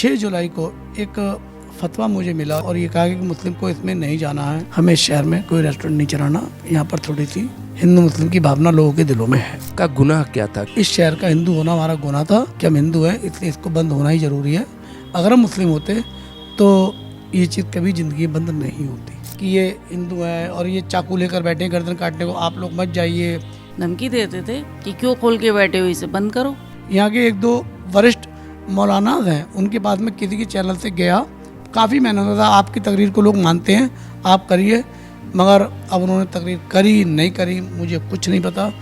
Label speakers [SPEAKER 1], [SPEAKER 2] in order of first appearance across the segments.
[SPEAKER 1] 6 जुलाई को एक फतवा मुझे मिला और ये कहा कि मुस्लिम को इसमें नहीं जाना है, हमें शहर में कोई रेस्टोरेंट नहीं चलाना। यहाँ पर थोड़ी सी हिंदू मुस्लिम की भावना लोगों के दिलों में है।
[SPEAKER 2] का गुनाह क्या था?
[SPEAKER 1] इस शहर का हिंदू होना हमारा गुनाह था कि हम हिंदू हैं, इसलिए इसको बंद होना ही जरूरी है। अगर हम मुस्लिम होते तो ये चीज़ कभी जिंदगी बंद नहीं होती कि ये हिंदू है और ये चाकू लेकर बैठे गर्दन काटने को, आप लोग मत जाइए।
[SPEAKER 3] धमकी देते थे कि क्यों खोल के बैठे हो, इसे बंद करो।
[SPEAKER 1] यहाँ के एक दो वरिष्ठ मौलाना हैं, उनके पास में किसी के चैनल से गया, काफ़ी मेहनत था, आपकी तकरीर को लोग मानते हैं, आप करिए, मगर अब उन्होंने तकरीर करी नहीं करी मुझे कुछ नहीं पता।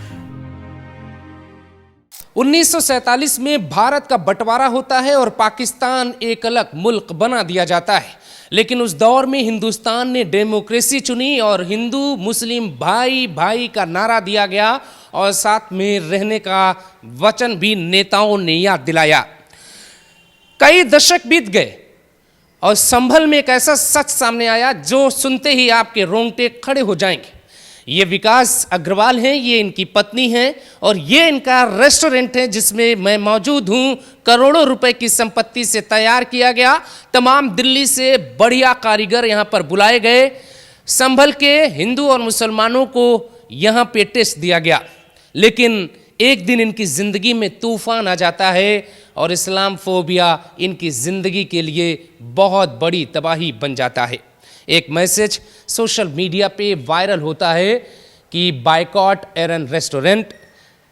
[SPEAKER 2] 1947 में भारत का बंटवारा होता है और पाकिस्तान एक अलग मुल्क बना दिया जाता है, लेकिन उस दौर में हिंदुस्तान ने डेमोक्रेसी चुनी और हिंदू मुस्लिम भाई भाई का नारा दिया गया और साथ में रहने का वचन भी नेताओं ने याद दिलाया। कई दशक बीत गए और संभल में एक ऐसा सच सामने आया जो सुनते ही आपके रोंगटे खड़े हो जाएंगे। ये विकास अग्रवाल हैं, ये इनकी पत्नी हैं और ये इनका रेस्टोरेंट है जिसमें मैं मौजूद हूँ। करोड़ों रुपए की संपत्ति से तैयार किया गया, तमाम दिल्ली से बढ़िया कारीगर यहाँ पर बुलाए गए। संभल के हिंदू और मुसलमानों को यहाँ पे टेस्ट दिया गया, लेकिन एक दिन इनकी ज़िंदगी में तूफान आ जाता है और इस्लाम फोबिया इनकी ज़िंदगी के लिए बहुत बड़ी तबाही बन जाता है। एक मैसेज सोशल मीडिया पे वायरल होता है कि बायकॉट एरन रेस्टोरेंट।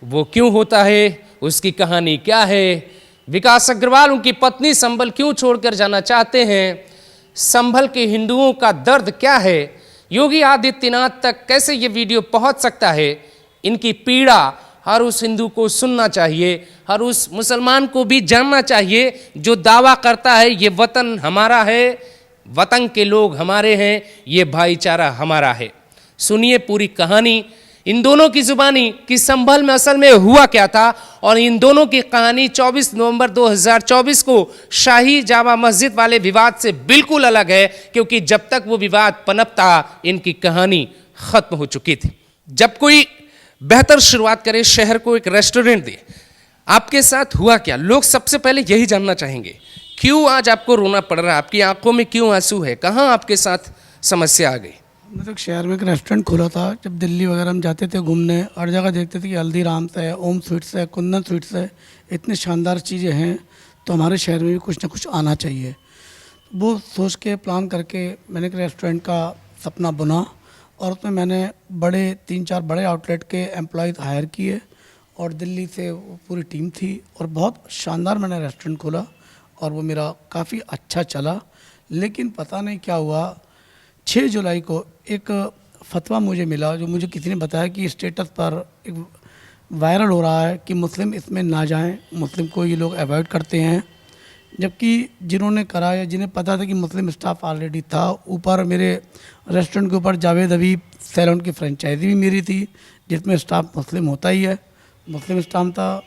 [SPEAKER 2] वो क्यों होता है, उसकी कहानी क्या है, विकास अग्रवाल उनकी पत्नी संभल क्यों छोड़कर जाना चाहते हैं, संभल के हिंदुओं का दर्द क्या है, योगी आदित्यनाथ तक कैसे ये वीडियो पहुंच सकता है, इनकी पीड़ा हर उस हिंदू को सुनना चाहिए, हर उस मुसलमान को भी जानना चाहिए जो दावा करता है ये वतन हमारा है, वतन के लोग हमारे हैं, ये भाईचारा हमारा है। सुनिए पूरी कहानी इन दोनों की जुबानी कि संभल में असल में हुआ क्या था। और इन दोनों की कहानी 24 नवंबर 2024 को शाही जामा मस्जिद वाले विवाद से बिल्कुल अलग है, क्योंकि जब तक वो विवाद पनपता इनकी कहानी खत्म हो चुकी थी। जब कोई बेहतर शुरुआत करे, शहर को एक रेस्टोरेंट दे, आपके साथ हुआ क्या, लोग सबसे पहले यही जानना चाहेंगे। क्यों आज आपको रोना पड़ रहा है, आपकी आंखों में क्यों आंसू है, कहाँ आपके साथ समस्या आ गई?
[SPEAKER 1] मतलब शहर में एक रेस्टोरेंट खुला था, जब दिल्ली वगैरह हम जाते थे घूमने, हर जगह देखते थे कि हल्दीराम्स है, ओम स्वीट्स है, कुंदन स्वीट्स है, इतनी शानदार चीज़ें हैं, तो हमारे शहर में भी कुछ ना कुछ आना चाहिए। वो सोच के प्लान करके मैंने एक रेस्टोरेंट का सपना बुना और उसमें मैंने 3-4 बड़े आउटलेट के एम्प्लॉयज़ हायर किए और दिल्ली से वो पूरी टीम थी और बहुत शानदार मैंने रेस्टोरेंट खोला और वो मेरा काफ़ी अच्छा चला। लेकिन पता नहीं क्या हुआ, 6 जुलाई को एक फतवा मुझे मिला, जो मुझे किसी ने बताया कि स्टेटस पर एक वायरल हो रहा है कि मुस्लिम इसमें ना जाएं, मुस्लिम को ये लोग अवॉइड करते हैं। जबकि जिन्होंने करा या जिन्हें पता था कि मुस्लिम स्टाफ ऑलरेडी था, ऊपर मेरे रेस्टोरेंट के ऊपर जावेद हबीब सैलून की फ्रेंचाइजी भी मेरी थी जिसमें स्टाफ मुस्लिम होता ही है, मुस्लिम स्टाफ था,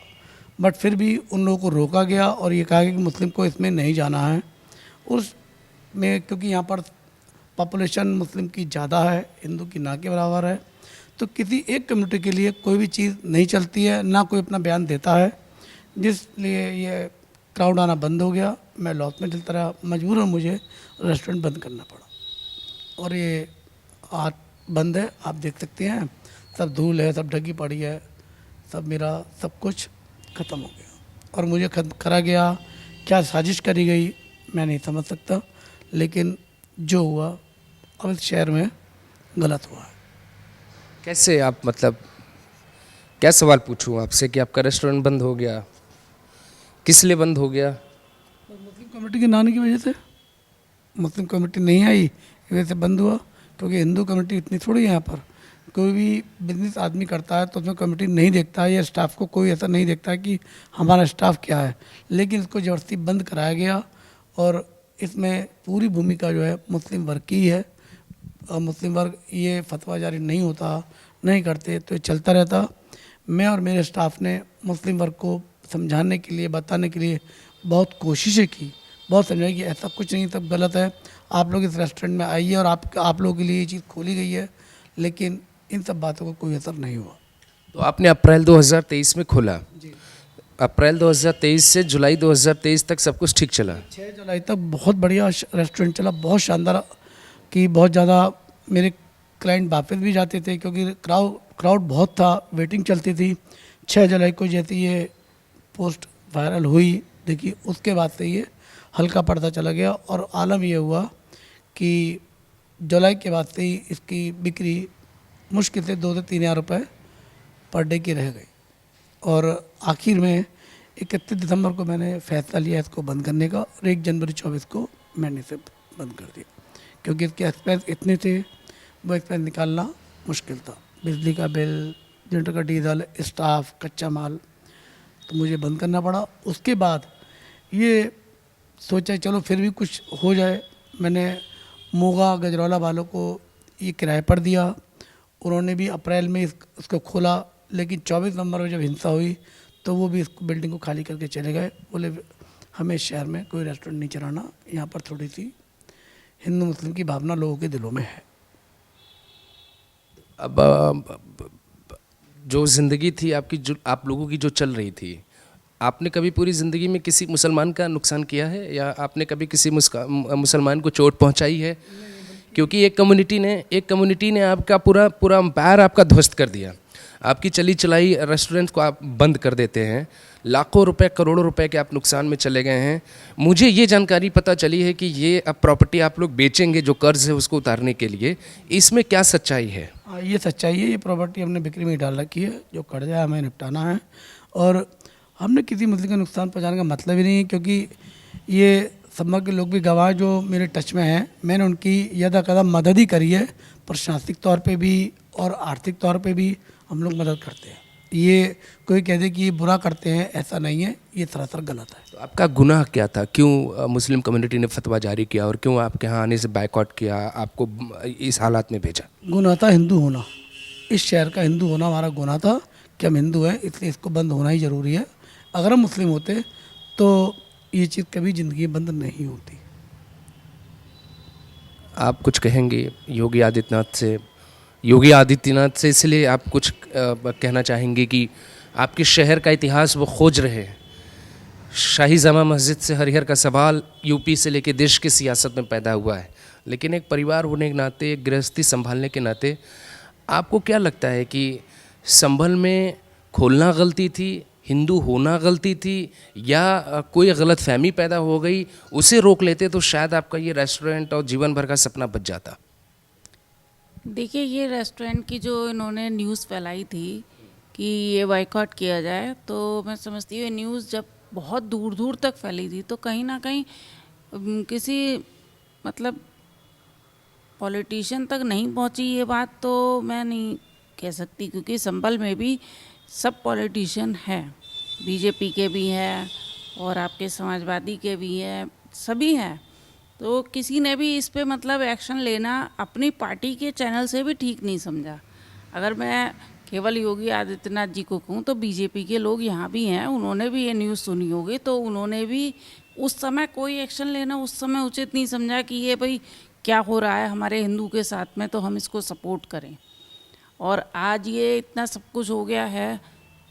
[SPEAKER 1] बट फिर भी उन लोगों को रोका गया और ये कहा गया कि मुस्लिम को इसमें नहीं जाना है। उसमें क्योंकि यहाँ पर पॉपुलेशन मुस्लिम की ज़्यादा है, हिंदू की ना के बराबर है, तो किसी एक कम्युनिटी के लिए कोई भी चीज़ नहीं चलती है, ना कोई अपना बयान देता है, जिसलिए ये क्राउड आना बंद हो गया। मैं लॉस में चलता रहा, मजबूरन मुझे रेस्टोरेंट बंद करना पड़ा और ये आज बंद है, आप देख सकते हैं, सब धूल है, सब ढकी पड़ी है, सब मेरा सब कुछ ख़त्म हो गया और मुझे करा गया, क्या साजिश करी गई मैं नहीं समझ सकता, लेकिन जो हुआ अब इस शहर में गलत हुआ है।
[SPEAKER 2] कैसे आप, मतलब क्या सवाल पूछूं आपसे कि आपका रेस्टोरेंट बंद हो गया, किस लिए बंद हो गया?
[SPEAKER 1] मुस्लिम कम्युनिटी के ना आने की वजह से, मुस्लिम कम्युनिटी नहीं आई इस वजह से बंद हुआ, क्योंकि हिंदू कम्युनिटी इतनी थोड़ी है। यहाँ पर कोई भी बिजनेस आदमी करता है तो उसमें कम्युनिटी नहीं देखता है या स्टाफ को कोई ऐसा नहीं देखता है कि हमारा स्टाफ क्या है, लेकिन इसको ज़बरदस्ती बंद कराया गया और इसमें पूरी भूमिका जो है मुस्लिम वर्ग की है। और मुस्लिम वर्ग ये फतवा जारी नहीं होता, नहीं करते तो ये चलता रहता। मैं और मेरे स्टाफ ने मुस्लिम वर्ग को समझाने के लिए, बताने के लिए बहुत कोशिशें की, बहुत समझाई कि ऐसा कुछ नहीं, सब गलत है, आप लोग इस रेस्टोरेंट में आइए और आप लोगों के लिए ये चीज़ खोली गई है, लेकिन इन सब बातों का कोई असर नहीं हुआ।
[SPEAKER 2] तो आपने अप्रैल 2023 में खोला,
[SPEAKER 1] जी।
[SPEAKER 2] अप्रैल 2023 से जुलाई 2023 तक सब कुछ ठीक चला।
[SPEAKER 1] 6 जुलाई तक बहुत बढ़िया रेस्टोरेंट चला, बहुत शानदार, कि बहुत ज़्यादा मेरे क्लाइंट वापस भी जाते थे क्योंकि क्राउड बहुत था, वेटिंग चलती थी। 6 जुलाई को जैसे ये पोस्ट वायरल हुई, देखिए उसके बाद से ये हल्का पड़ता चला गया और आलम ये हुआ कि जुलाई के बाद से ही इसकी बिक्री मुश्किल से 2 से 3 हज़ार रुपये पर डे की रह गई और आखिर में 31 दिसंबर को मैंने फैसला लिया इसको बंद करने का और 1 जनवरी 24 को मैंने इसे बंद कर दिया क्योंकि इसके एक्सपेंस इतने थे, वो एक्सपेंस निकालना मुश्किल था। बिजली का बिल, जनरेटर का डीजल, स्टाफ, कच्चा माल, तो मुझे बंद करना पड़ा। उसके बाद ये सोचा चलो फिर भी कुछ हो जाए, मैंने मोगा गजरौला वालों को ये किराए पर दिया, उन्होंने भी अप्रैल में इसको खोला, लेकिन 24 नवंबर में जब हिंसा हुई तो वो भी इस बिल्डिंग को खाली करके चले गए, बोले हमें शहर में कोई रेस्टोरेंट नहीं चलाना, यहाँ पर थोड़ी सी हिंदू मुस्लिम की भावना लोगों के दिलों में है।
[SPEAKER 2] अब जो ज़िंदगी थी आपकी, जो आप लोगों की जो चल रही थी, आपने कभी पूरी ज़िंदगी में किसी मुसलमान का नुकसान किया है या आपने कभी किसी मुसलमान को चोट पहुंचाई है? क्योंकि एक कम्युनिटी ने आपका पूरा एम्पायर आपका ध्वस्त कर दिया, आपकी चली चलाई रेस्टोरेंट को आप बंद कर देते हैं, लाखों रुपए करोड़ों रुपए के आप नुकसान में चले गए हैं। मुझे ये जानकारी पता चली है कि ये अब प्रॉपर्टी आप लोग बेचेंगे जो कर्ज है उसको उतारने के लिए, इसमें क्या सच्चाई है?
[SPEAKER 1] ये सच्चाई है, ये प्रॉपर्टी हमने बिक्री में डाल रखी है, जो कर्जा है हमें निपटाना है और हमने किसी मुस्लिम का नुकसान पहुँचाने का मतलब ही नहीं है क्योंकि ये समझ के लोग भी गवाह जो मेरे टच में हैं, मैंने उनकी यदा कदम मदद ही करी है, प्रशासनिक तौर पे भी और आर्थिक तौर पे भी हम लोग मदद करते हैं। ये कोई कह दे कि ये बुरा करते हैं, ऐसा नहीं है, ये सरासर गलत है।
[SPEAKER 2] तो आपका गुनाह क्या था? क्यों मुस्लिम कम्युनिटी ने फतवा जारी किया और क्यों आपके यहाँ आने से बायकॉट किया, आपको इस हालात में भेजा?
[SPEAKER 1] गुनाह था हिंदू होना, इस शहर का हिंदू होना हमारा गुनाह था कि हम हिंदू हैं, इसलिए इसको बंद होना ही ज़रूरी है। अगर हम मुस्लिम होते तो ये चीज़ कभी ज़िंदगी बंद नहीं होती।
[SPEAKER 2] आप कुछ कहेंगे योगी आदित्यनाथ से इसलिए आप कुछ कहना चाहेंगे कि आपके शहर का इतिहास वो खोज रहे हैं? शाही जामा मस्जिद से हरिहर का सवाल यूपी से लेके देश की सियासत में पैदा हुआ है, लेकिन एक परिवार होने के नाते, एक गृहस्थी संभालने के नाते आपको क्या लगता है कि संभल में खोलना गलती थी, हिंदू होना गलती थी, या कोई गलत फहमी पैदा हो गई, उसे रोक लेते तो शायद आपका ये रेस्टोरेंट और जीवन भर का सपना बच जाता?
[SPEAKER 3] देखिए, ये रेस्टोरेंट की जो इन्होंने न्यूज़ फैलाई थी कि ये बायकॉट किया जाए, तो मैं समझती हूँ ये न्यूज़ जब बहुत दूर दूर तक फैली थी तो कहीं ना कहीं किसी मतलब पॉलिटिशियन तक नहीं पहुँची ये बात, तो मैं नहीं कह सकती क्योंकि संभल में भी सब पॉलिटिशियन हैं, बीजेपी के भी हैं और आपके समाजवादी के भी हैं, सभी हैं, तो किसी ने भी इस पे मतलब एक्शन लेना अपनी पार्टी के चैनल से भी ठीक नहीं समझा। अगर मैं केवल योगी आदित्यनाथ जी को कहूँ तो बीजेपी के लोग यहाँ भी हैं, उन्होंने भी ये न्यूज़ सुनी होगी, तो उन्होंने भी उस समय कोई एक्शन लेना उस समय उचित नहीं समझा कि ये भाई क्या हो रहा है हमारे हिंदू के साथ में, तो हम इसको सपोर्ट करें। और आज ये इतना सब कुछ हो गया है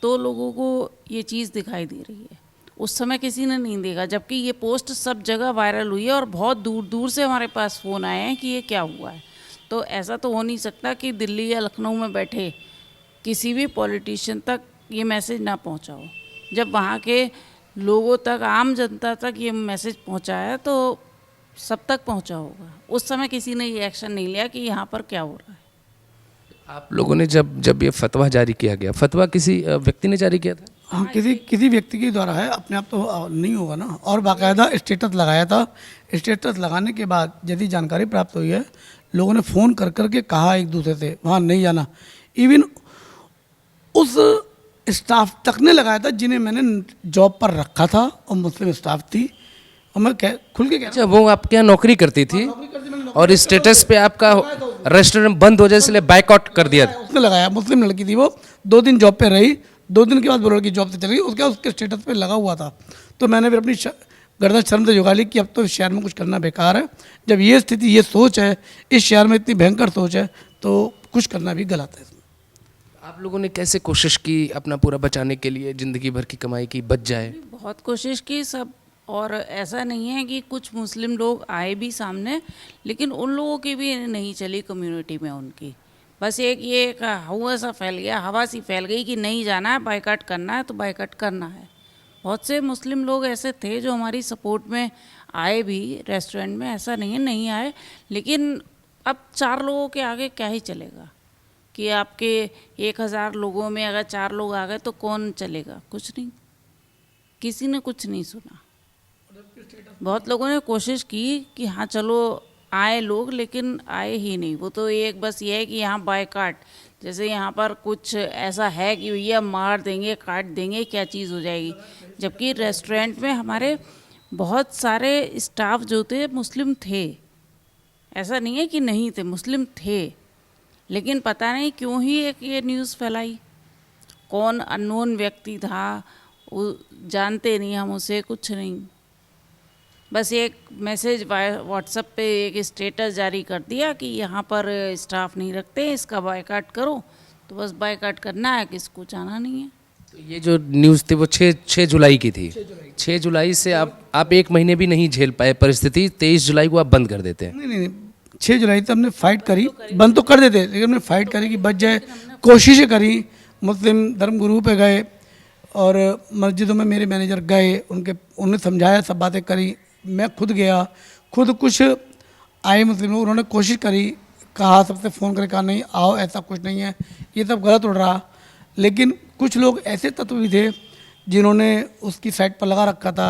[SPEAKER 3] तो लोगों को ये चीज़ दिखाई दे रही है, उस समय किसी ने नहीं देखा, जबकि ये पोस्ट सब जगह वायरल हुई है और बहुत दूर दूर से हमारे पास फ़ोन आए हैं कि ये क्या हुआ है। तो ऐसा तो हो नहीं सकता कि दिल्ली या लखनऊ में बैठे किसी भी पॉलिटिशियन तक ये मैसेज ना पहुंचा हो। जब वहाँ के लोगों तक, आम जनता तक ये मैसेज पहुंचा है तो सब तक पहुंचा होगा। उस समय किसी ने ये एक्शन नहीं लिया कि यहाँ पर क्या हो रहा है।
[SPEAKER 2] आप लोगों ने जब ये फतवा जारी किया गया, फतवा किसी व्यक्ति ने जारी किया था?
[SPEAKER 1] हाँ, किसी व्यक्ति के द्वारा है, अपने आप तो नहीं होगा ना, और बाकायदा स्टेटस लगाया था। स्टेटस लगाने के बाद यदि जानकारी प्राप्त हुई है, लोगों ने फ़ोन कर करके कहा एक दूसरे से वहाँ नहीं जाना, इवन उस स्टाफ तक ने लगाया था जिन्हें मैंने जॉब पर रखा था और मुस्लिम स्टाफ थी, और मैं खुल के
[SPEAKER 2] अच्छा, वो आपके यहाँ नौकरी करती थी और स्टेटस पे आपका रेस्टोरेंट बंद हो जाए इसलिए बायकॉट कर दिया था?
[SPEAKER 1] उसने लगाया, मुस्लिम लड़की थी, वो 2 दिन जॉब पे रही, 2 दिन के बाद वो लड़की जॉब से चली गई, उसके स्टेटस पे लगा हुआ था। तो मैंने फिर अपनी गर्दन शर्म से झुका ली कि अब तो इस शहर में कुछ करना बेकार है। जब ये स्थिति, ये सोच है, इस शहर में इतनी भयंकर सोच है, तो कुछ करना भी गलत है।
[SPEAKER 2] आप लोगों ने कैसे कोशिश की अपना पूरा बचाने के लिए, ज़िंदगी भर की कमाई की बच जाए?
[SPEAKER 3] बहुत कोशिश की सब। और ऐसा नहीं है कि कुछ मुस्लिम लोग आए भी सामने, लेकिन उन लोगों की भी नहीं चली कम्युनिटी में उनकी। बस ये एक हवा सा फैल गया, हवा सी फैल गई कि नहीं जाना है, बायकॉट करना है तो बायकॉट करना है। बहुत से मुस्लिम लोग ऐसे थे जो हमारी सपोर्ट में आए भी रेस्टोरेंट में, ऐसा नहीं है नहीं आए, लेकिन अब 4 लोगों के आगे क्या ही चलेगा कि आपके 1000 लोगों में अगर 4 लोग आ गए तो कौन चलेगा? कुछ नहीं, किसी ने कुछ नहीं सुना। बहुत लोगों ने कोशिश की कि हाँ चलो आए लोग, लेकिन आए ही नहीं। वो तो एक बस ये है कि यहाँ बायकॉट, जैसे यहाँ पर कुछ ऐसा है कि भैया मार देंगे, काट देंगे, क्या चीज़ हो जाएगी। जबकि रेस्टोरेंट में हमारे बहुत सारे स्टाफ जो थे मुस्लिम थे, ऐसा नहीं है कि नहीं थे, मुस्लिम थे। लेकिन पता नहीं क्यों ही एक ये न्यूज़ फैलाई, कौन अननोन व्यक्ति था, वो जानते नहीं हम उसे, कुछ नहीं। बस एक मैसेज व्हाट्सएप पे एक स्टेटस जारी कर दिया कि यहाँ पर स्टाफ नहीं रखते, इसका बायकॉट करो। तो बस बायकॉट करना है, किसको जाना नहीं है।
[SPEAKER 2] तो ये जो न्यूज़ थी वो 6 जुलाई की थी। 6 जुलाई से आप 1 महीने भी नहीं झेल पाए परिस्थिति, 23 जुलाई को आप बंद कर देते हैं।
[SPEAKER 1] नहीं, 6 जुलाई तक हमने फाइट करी, बंद तो कर देते, लेकिन हमने फाइट करी कि बच जाए, कोशिशें करी। मुस्लिम धर्म गुरु पे गए और मस्जिदों में मेरे मैनेजर गए, उन्होंने समझाया, सब बातें करी। मैं खुद गया, खुद कुछ आए मुस्लिम लोग, उन्होंने कोशिश करी, कहा, सबसे फ़ोन करके कहा नहीं आओ, ऐसा कुछ नहीं है, ये सब गलत उड़ रहा। लेकिन कुछ लोग ऐसे तत्व भी थे जिन्होंने उसकी साइड पर लगा रखा था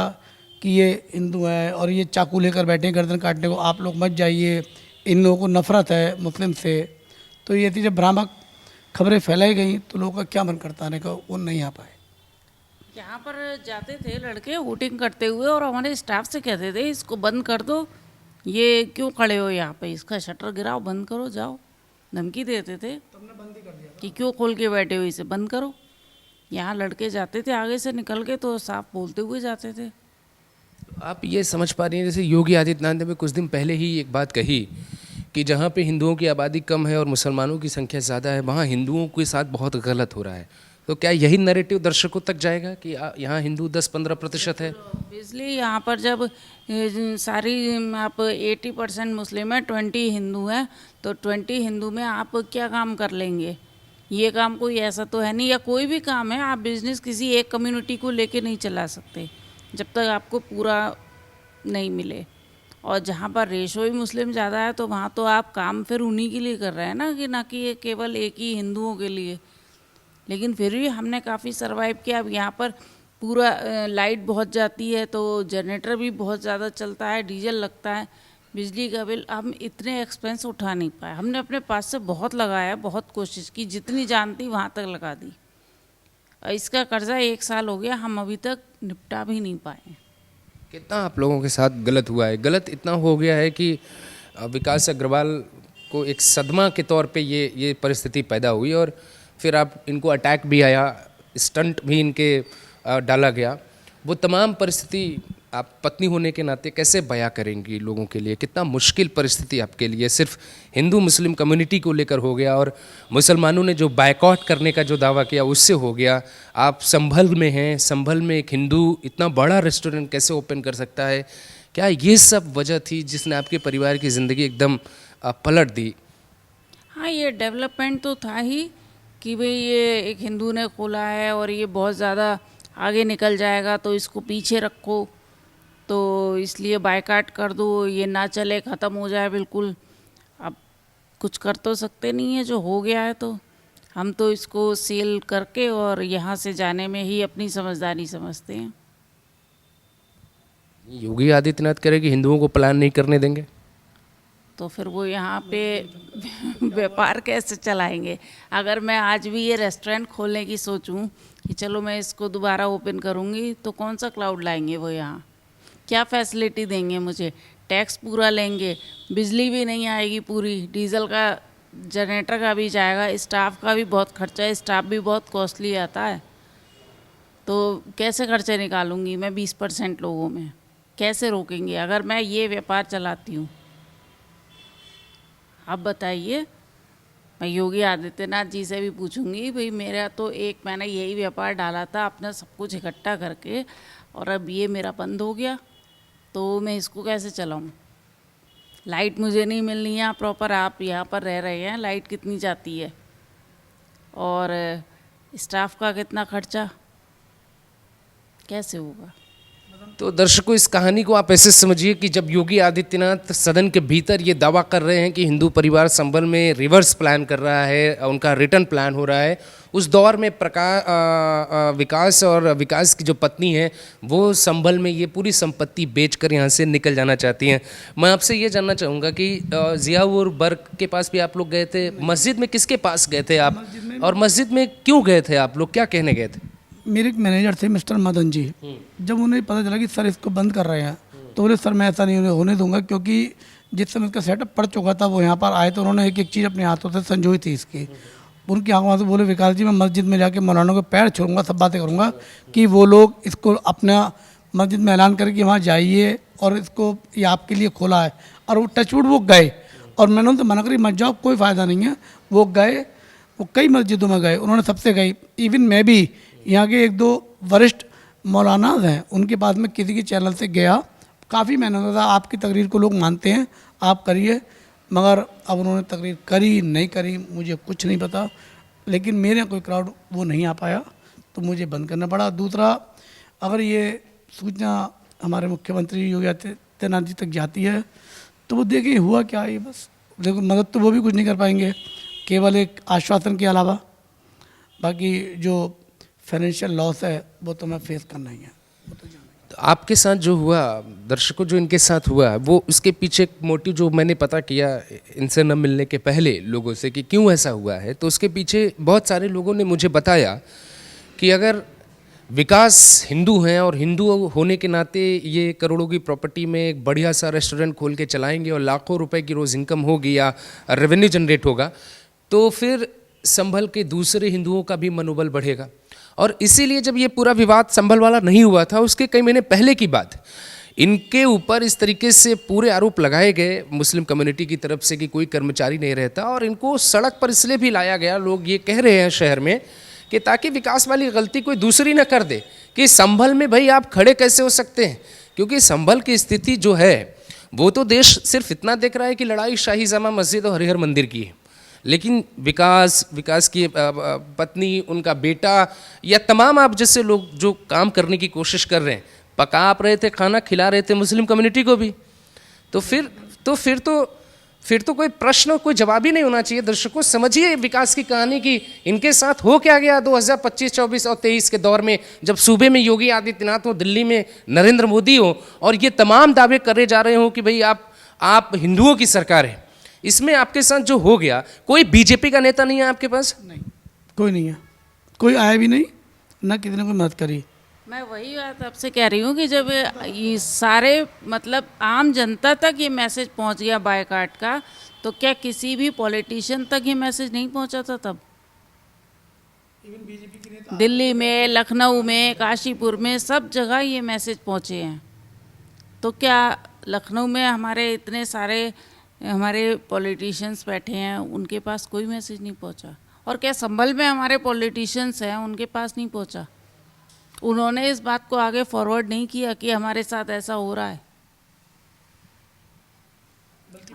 [SPEAKER 1] कि ये हिंदू है और ये चाकू लेकर बैठे हैं गर्दन काटने को, आप लोग मत जाइए, इन लोगों को नफ़रत है मुस्लिम से। तो ये थी, जब भ्रामक खबरें फैलाई गई तो लोगों का क्या मन करता आने का, वो नहीं आ पाए।
[SPEAKER 3] यहाँ पर जाते थे लड़के वोटिंग करते हुए और हमारे स्टाफ से कहते थे इसको बंद कर दो, ये क्यों खड़े हो यहाँ पे, इसका शटर गिराओ, बंद करो, जाओ। धमकी देते थे कि क्यों खोल के बैठे हो, इसे बंद करो। यहाँ लड़के जाते थे आगे से निकल के तो साफ बोलते हुए जाते थे।
[SPEAKER 2] आप ये समझ पा रही हैं, जैसे योगी आदित्यनाथ ने भी कुछ दिन पहले ही एक बात कही कि जहाँ पे हिंदुओं की आबादी कम है और मुसलमानों की संख्या ज़्यादा है, वहाँ हिंदुओं के साथ बहुत गलत हो रहा है। तो क्या यही नैरेटिव दर्शकों तक जाएगा कि यहाँ हिंदू 10-15% है?
[SPEAKER 3] ऑब्वियसली यहाँ पर जब सारी आप 80% मुस्लिम है, 20 हिंदू हैं, तो 20 हिंदू में आप क्या काम कर लेंगे? ये काम कोई ऐसा तो है नहीं, या कोई भी काम है, आप बिजनेस किसी एक कम्युनिटी को लेके नहीं चला सकते जब तक आपको पूरा नहीं मिले। और जहाँ पर रेशो ही मुस्लिम ज़्यादा है तो वहाँ तो आप काम फिर उन्हीं के लिए कर रहे हैं ना कि ये केवल एक ही हिंदुओं के लिए। लेकिन फिर भी हमने काफ़ी सरवाइव किया। अब यहाँ पर पूरा लाइट बहुत जाती है तो जनरेटर भी बहुत ज़्यादा चलता है, डीजल लगता है, बिजली का बिल, हम इतने एक्सपेंस उठा नहीं पाए। हमने अपने पास से बहुत लगाया, बहुत कोशिश की, जितनी जानती वहाँ तक लगा दी। और इसका कर्जा 1 साल हो गया, हम अभी तक निपटा भी नहीं पाए।
[SPEAKER 2] कितना आप लोगों के साथ गलत हुआ है? गलत इतना हो गया है कि विकास अग्रवाल को एक सदमा के तौर पे ये परिस्थिति पैदा हुई और फिर आप इनको अटैक भी आया, स्टंट भी इनके डाला गया। वो तमाम परिस्थिति आप पत्नी होने के नाते कैसे बयां करेंगी लोगों के लिए? कितना मुश्किल परिस्थिति आपके लिए सिर्फ हिंदू मुस्लिम कम्युनिटी को लेकर हो गया और मुसलमानों ने जो बायकॉट करने का जो दावा किया उससे हो गया। आप संभल में हैं, संभल में एक हिंदू इतना बड़ा रेस्टोरेंट कैसे ओपन कर सकता है? क्या ये सब वजह थी जिसने आपके परिवार की ज़िंदगी एकदम पलट दी?
[SPEAKER 3] हाँ, ये डेवलपमेंट तो था ही कि भाई ये एक हिंदू ने खोला है और ये बहुत ज़्यादा आगे निकल जाएगा तो इसको पीछे रखो, तो इसलिए बायकॉट कर दो, ये ना चले, ख़त्म हो जाए बिल्कुल। अब कुछ कर तो सकते नहीं है, जो हो गया है तो हम तो इसको सेल करके और यहाँ से जाने में ही अपनी समझदारी समझते हैं।
[SPEAKER 2] योगी आदित्यनाथ कह रहे कि हिंदुओं को प्लान नहीं करने देंगे,
[SPEAKER 3] तो फिर वो यहाँ पे व्यापार कैसे चलाएंगे? अगर मैं आज भी ये रेस्टोरेंट खोलने की सोचूं कि चलो मैं इसको दोबारा ओपन करूँगी, तो कौन सा क्राउड लाएंगे वो यहाँ? क्या फैसिलिटी देंगे मुझे? टैक्स पूरा लेंगे, बिजली भी नहीं आएगी पूरी, डीजल का, जनरेटर का भी जाएगा, स्टाफ का भी बहुत खर्चा है, स्टाफ भी बहुत कॉस्टली आता है। तो कैसे खर्चे निकालूंगी मैं 20% लोगों में? कैसे रोकेंगे अगर मैं ये व्यापार चलाती हूँ? आप बताइए। मैं योगी आदित्यनाथ जी से भी पूछूंगी, भाई मेरा तो मैंने यही व्यापार डाला था अपना सब कुछ इकट्ठा करके, और अब ये मेरा बंद हो गया, तो मैं इसको कैसे चलाऊं? लाइट मुझे नहीं मिल रही है प्रॉपर, आप यहाँ पर रह रहे हैं, लाइट कितनी जाती है, और स्टाफ का कितना खर्चा, कैसे होगा?
[SPEAKER 2] तो दर्शकों, इस कहानी को आप ऐसे समझिए कि जब योगी आदित्यनाथ सदन के भीतर ये दावा कर रहे हैं कि हिंदू परिवार संबल में रिवर्स प्लान कर रहा है, उनका रिटर्न प्लान हो रहा है, उस दौर में विकास और विकास की जो पत्नी है वो संभल में ये पूरी संपत्ति बेचकर यहाँ से निकल जाना चाहती हैं। मैं आपसे ये जानना चाहूँगा कि जियाउर बर्क के पास भी आप लोग गए थे, मस्जिद में किसके पास गए थे आप, और मस्जिद में क्यों गए थे आप लोग, क्या कहने गए थे?
[SPEAKER 1] मेरे एक मैनेजर थे मिस्टर मदन जी, जब उन्हें पता चला कि सर इसको बंद कर रहे हैं, तो बोले सर मैं ऐसा नहीं होने दूंगा, क्योंकि जिस समय इसका सेटअप पड़ चुका था वो यहाँ पर आए तो उन्होंने एक एक चीज़ अपने हाथों से संजोई थी इसकी। उनकी आंखों से बोले विकास जी मैं मस्जिद में जाके मौलाना के पैर छूऊंगा, सब बातें करूँगा कि वो लोग इसको अपना मस्जिद में ऐलान करें कि वहाँ जाइए और इसको ये आपके लिए खोला है। और वो टचवुड वो गए, और मैंने उनसे मना करी मत जाओ, कोई फ़ायदा नहीं है। वो गए, वो कई मस्जिदों में गए, उन्होंने सबसे गई, इवन मैं भी यहाँ के एक दो वरिष्ठ मौलाना हैं उनके पास में किसी के चैनल से गया, काफ़ी मैंने कहा आपकी तकरीर को लोग मानते हैं, आप करिए, मगर अब उन्होंने तकरीर करी नहीं करी मुझे कुछ नहीं पता, लेकिन मेरे यहाँ कोई क्राउड वो नहीं आ पाया तो मुझे बंद करना पड़ा। दूसरा, अगर ये सूचना हमारे मुख्यमंत्री योगी आदित्यनाथ जी तक जाती है तो वो देखें हुआ क्या है, बस देखो मदद तो वो भी कुछ नहीं कर पाएंगे, केवल एक आश्वासन के अलावा। बाकी जो फाइनेंशियल लॉस है वो तो मैं फेस करना ही है।
[SPEAKER 2] तो आपके साथ जो हुआ, दर्शकों जो इनके साथ हुआ, वो उसके पीछे मोटिव जो मैंने पता किया इनसे न मिलने के पहले लोगों से कि क्यों ऐसा हुआ है, तो उसके पीछे बहुत सारे लोगों ने मुझे बताया कि अगर विकास हिंदू हैं और हिंदू होने के नाते ये करोड़ों की प्रॉपर्टी में एक बढ़िया सा रेस्टोरेंट खोल के चलाएंगे और लाखों रुपए की रोज़ इनकम होगी या रेवेन्यू जनरेट होगा, तो फिर संभल के दूसरे हिंदुओं का भी मनोबल बढ़ेगा। और इसीलिए जब ये पूरा विवाद संभल वाला नहीं हुआ था, उसके कई महीने पहले की बात, इनके ऊपर इस तरीके से पूरे आरोप लगाए गए मुस्लिम कम्युनिटी की तरफ से कि कोई कर्मचारी नहीं रहता, और इनको सड़क पर इसलिए भी लाया गया, लोग ये कह रहे हैं शहर में कि ताकि विकास वाली गलती कोई दूसरी ना कर दे कि संभल में भाई आप खड़े कैसे हो सकते हैं, क्योंकि संभल की स्थिति जो है वो तो देश सिर्फ इतना देख रहा है कि लड़ाई शाही जामा मस्जिद और हरिहर मंदिर की है, लेकिन विकास की पत्नी, उनका बेटा या तमाम आप जैसे लोग जो काम करने की कोशिश कर रहे हैं, पका आप रहे थे, खाना खिला रहे थे मुस्लिम कम्युनिटी को भी, तो फिर तो कोई प्रश्न, कोई जवाब ही नहीं होना चाहिए। दर्शकों समझिए विकास की कहानी की इनके साथ हो क्या गया 2025, 24 और 23 के दौर में, जब सूबे में योगी आदित्यनाथ हो, दिल्ली में नरेंद्र मोदी हो, और ये तमाम दावे करे जा रहे हो कि भाई आप हिंदुओं की सरकार है। इसमें आपके साथ जो हो गया, कोई बीजेपी का नेता नहीं है आपके पास?
[SPEAKER 1] नहीं, कोई नहीं है, कोई आया भी नहीं, ना किसी ने कोई मदद करी।
[SPEAKER 3] मैं वही बात आपसे कह रही हूँ कि जब ये सारे मतलब आम जनता तक ये मैसेज पहुँच गया बायकॉट का, तो क्या किसी भी पॉलिटिशियन तक ये मैसेज नहीं पहुँचा था तब? दिल्ली में, लखनऊ में, काशीपुर में, सब जगह ये मैसेज पहुँचे हैं। तो क्या लखनऊ में हमारे इतने सारे हमारे पॉलिटिशियंस बैठे हैं, उनके पास कोई मैसेज नहीं पहुंचा? और क्या संभल में हमारे पॉलिटिशियंस हैं, उनके पास नहीं पहुंचा? उन्होंने इस बात को आगे फॉरवर्ड नहीं किया कि हमारे साथ ऐसा हो रहा है?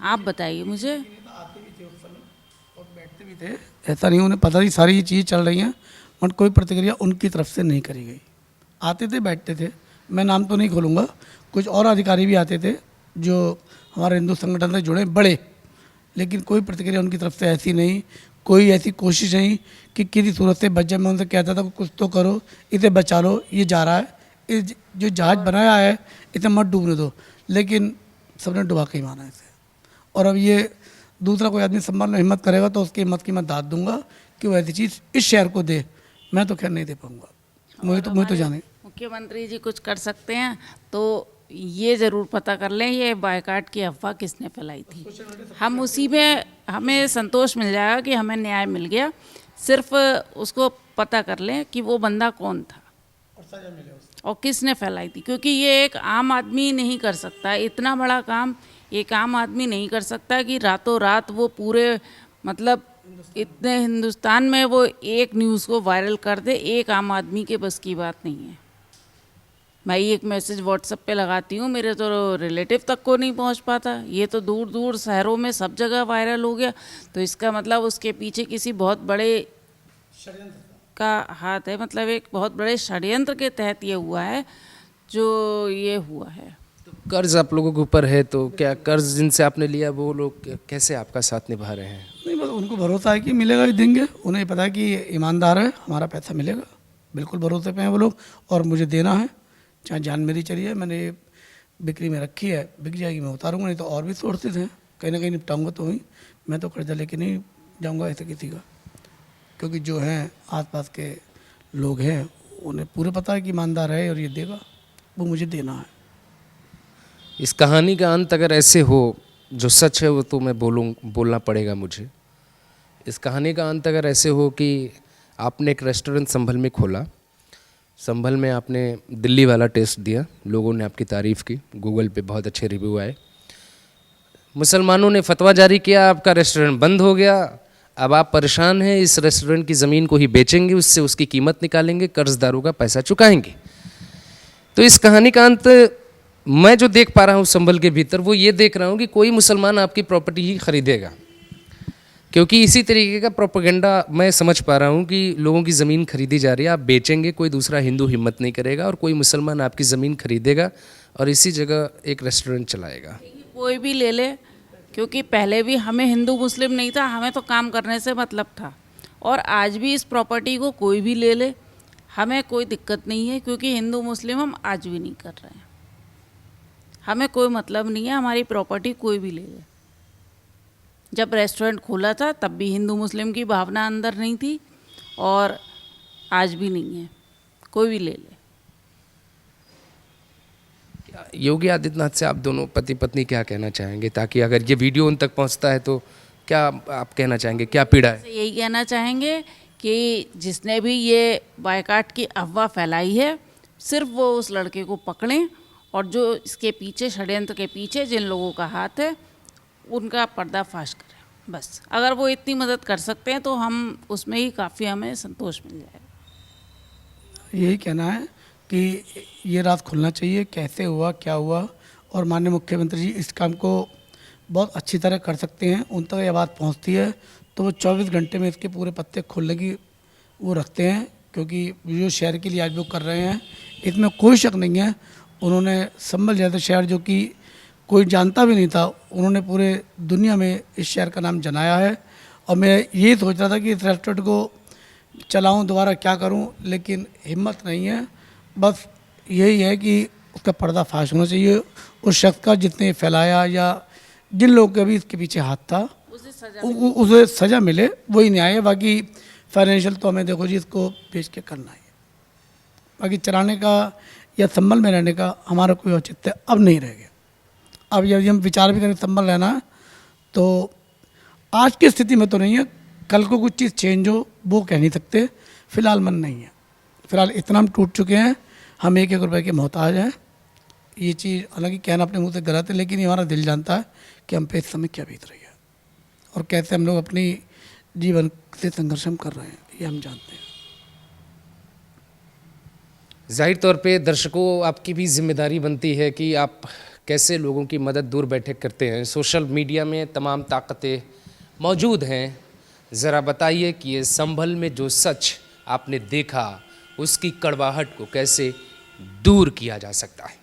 [SPEAKER 3] आप बताइए मुझे।
[SPEAKER 1] और बैठते भी थे, ऐसा नहीं उन्हें पता थी सारी ये चीज़ चल रही हैं, बट कोई प्रतिक्रिया उनकी तरफ से नहीं करी गई। आते थे, बैठते थे, मैं नाम तो नहीं खोलूँगा, कुछ और अधिकारी भी आते थे जो हमारे हिंदू संगठन से जुड़े बड़े, लेकिन कोई प्रतिक्रिया उनकी तरफ से ऐसी नहीं, कोई ऐसी कोशिश नहीं कि किसी सूरत से बच जाए। मैं उनसे कहता था कुछ तो करो, इसे बचा लो, ये जा रहा है, जो जहाज़ बनाया है इसे मत डूबने दो, लेकिन सबने डुबा के ही माना इसे। और अब ये दूसरा कोई आदमी संभाल में हिम्मत करेगा तो उसकी हिम्मत की मैं दाद दूंगा कि वो ऐसी चीज़ इस शहर को दे, मैं तो खैर नहीं दे पाऊँगा, मुझे तो जाने।
[SPEAKER 3] मुख्यमंत्री जी कुछ कर सकते हैं तो ये ज़रूर पता कर लें ये बायकॉट की अफवाह किसने फैलाई थी। हम उसी में हमें संतोष मिल जाएगा कि हमें न्याय मिल गया, सिर्फ उसको पता कर लें कि वो बंदा कौन था और किसने फैलाई थी, क्योंकि ये एक आम आदमी नहीं कर सकता, इतना बड़ा काम एक आम आदमी नहीं कर सकता कि रातों रात वो पूरे मतलब इतने हिंदुस्तान में वो एक न्यूज़ को वायरल कर दे, एक आम आदमी के बस की बात नहीं है। मैं एक मैसेज व्हाट्सएप पे लगाती हूँ, मेरे तो रिलेटिव तक को नहीं पहुँच पाता, ये तो दूर दूर शहरों में सब जगह वायरल हो गया। तो इसका मतलब उसके पीछे किसी बहुत बड़े का हाथ है, मतलब एक बहुत बड़े षड्यंत्र के तहत ये हुआ है जो ये हुआ है।
[SPEAKER 2] तो कर्ज आप लोगों के ऊपर है, तो क्या कर्ज जिनसे आपने लिया वो लोग कैसे आपका साथ निभा रहे हैं?
[SPEAKER 1] नहीं, बस उनको भरोसा है कि मिलेगा ही देंगे, उन्हें पता है कि ये ईमानदार है, हमारा पैसा मिलेगा, बिल्कुल भरोसे पे हैं वो लोग। और मुझे देना है, चाहे जान मेरी चली है, मैंने बिक्री में रखी है, बिक जाएगी मैं उतारूंगा, नहीं तो और भी सोर्सेज हैं, कहीं ना कहीं निपटाऊंगा तो ही। मैं तो कर्जा लेके नहीं जाऊंगा ऐसे किसी का, क्योंकि जो हैं आसपास के लोग हैं उन्हें पूरे पता है कि ईमानदार है और ये देगा, वो मुझे देना है।
[SPEAKER 2] इस कहानी का अंत अगर ऐसे हो, जो सच है वो तो मैं बोलना पड़ेगा मुझे। इस कहानी का अंत अगर ऐसे हो कि आपने एक रेस्टोरेंट संभल में खोला, संभल में आपने दिल्ली वाला टेस्ट दिया, लोगों ने आपकी तारीफ़ की, गूगल पे बहुत अच्छे रिव्यू आए, मुसलमानों ने फतवा जारी किया, आपका रेस्टोरेंट बंद हो गया, अब आप परेशान हैं, इस रेस्टोरेंट की ज़मीन को ही बेचेंगे, उससे उसकी कीमत निकालेंगे, कर्जदारों का पैसा चुकाएंगे। तो इस कहानी का अंत मैं जो देख पा रहा हूँ संभल के भीतर, वो ये देख रहा हूँ कि कोई मुसलमान आपकी प्रॉपर्टी ही खरीदेगा, क्योंकि इसी तरीके का प्रोपेगेंडा मैं समझ पा रहा हूँ कि लोगों की ज़मीन खरीदी जा रही है, आप बेचेंगे, कोई दूसरा हिंदू हिम्मत नहीं करेगा और कोई मुसलमान आपकी ज़मीन खरीदेगा और इसी जगह एक रेस्टोरेंट चलाएगा।
[SPEAKER 3] कोई भी ले ले, क्योंकि पहले भी हमें हिंदू मुस्लिम नहीं था, हमें तो काम करने से मतलब था, और आज भी इस प्रॉपर्टी को कोई भी ले ले, हमें कोई दिक्कत नहीं है, क्योंकि हिंदू मुस्लिम हम आज भी नहीं कर रहे हैं, हमें कोई मतलब नहीं है, हमारी प्रॉपर्टी कोई भी ले ले। जब रेस्टोरेंट खोला था तब भी हिंदू मुस्लिम की भावना अंदर नहीं थी और आज भी नहीं है, कोई भी ले ले।
[SPEAKER 2] योगी आदित्यनाथ से आप दोनों पति पत्नी क्या कहना चाहेंगे, ताकि अगर ये वीडियो उन तक पहुंचता है तो क्या आप कहना चाहेंगे, क्या पीड़ा है?
[SPEAKER 3] यही कहना चाहेंगे कि जिसने भी ये बायकाट की अफवाह फैलाई है, सिर्फ वो उस लड़के को पकड़ें और जो इसके पीछे, षड्यंत्र के पीछे जिन लोगों का हाथ है, उनका पर्दाफाश करें। बस अगर वो इतनी मदद कर सकते हैं तो हम उसमें ही काफ़ी हमें संतोष मिल जाएगा।
[SPEAKER 1] यही कहना है कि ये रात खुलना चाहिए, कैसे हुआ, क्या हुआ, और माननीय मुख्यमंत्री जी इस काम को बहुत अच्छी तरह कर सकते हैं, उन तक ये बात पहुंचती है तो वो 24 घंटे में इसके पूरे पत्ते खोलने की वो रखते हैं, क्योंकि जो शहर के लिए आज वो कर रहे हैं इसमें कोई शक नहीं है। उन्होंने संभल जैसे शहर जो कि कोई जानता भी नहीं था, उन्होंने पूरे दुनिया में इस शहर का नाम जनाया है। और मैं यही सोच रहा था कि इस रेस्टोरेंट को चलाऊं, दोबारा क्या करूं, लेकिन हिम्मत नहीं है। बस यही है कि उसका पर्दाफाश होना चाहिए, उस शख्स का जिसने फैलाया या जिन लोगों का भी इसके पीछे हाथ था उसे सज़ा मिले, वही न्याय है। बाकी फाइनेंशियल तो हमें देखो जी इसको बेच के करना है, बाकी चलाने का या संभल में रहने का हमारा कोई औचित्य अब नहीं रह गया। अब यदि हम विचार भी करें संभल रहना है तो आज की स्थिति में तो नहीं है, कल को कुछ चीज़ चेंज हो वो कह नहीं सकते, फिलहाल मन नहीं है। फिलहाल इतना हम टूट चुके हैं, हम 1-1 रुपए के मोहताज हैं। ये चीज़ हालांकि कहना अपने मुंह से गलत है, लेकिन ये हमारा दिल जानता है कि हम पे इस समय क्या बीत रही है और कैसे हम लोग अपनी जीवन से संघर्ष कर रहे हैं, ये हम जानते हैं।
[SPEAKER 2] जाहिर तौर पे दर्शकों, आपकी भी जिम्मेदारी बनती है कि आप कैसे लोगों की मदद दूर बैठे करते हैं। सोशल मीडिया में तमाम ताकतें मौजूद हैं, ज़रा बताइए कि ये संभल में जो सच आपने देखा उसकी कड़वाहट को कैसे दूर किया जा सकता है।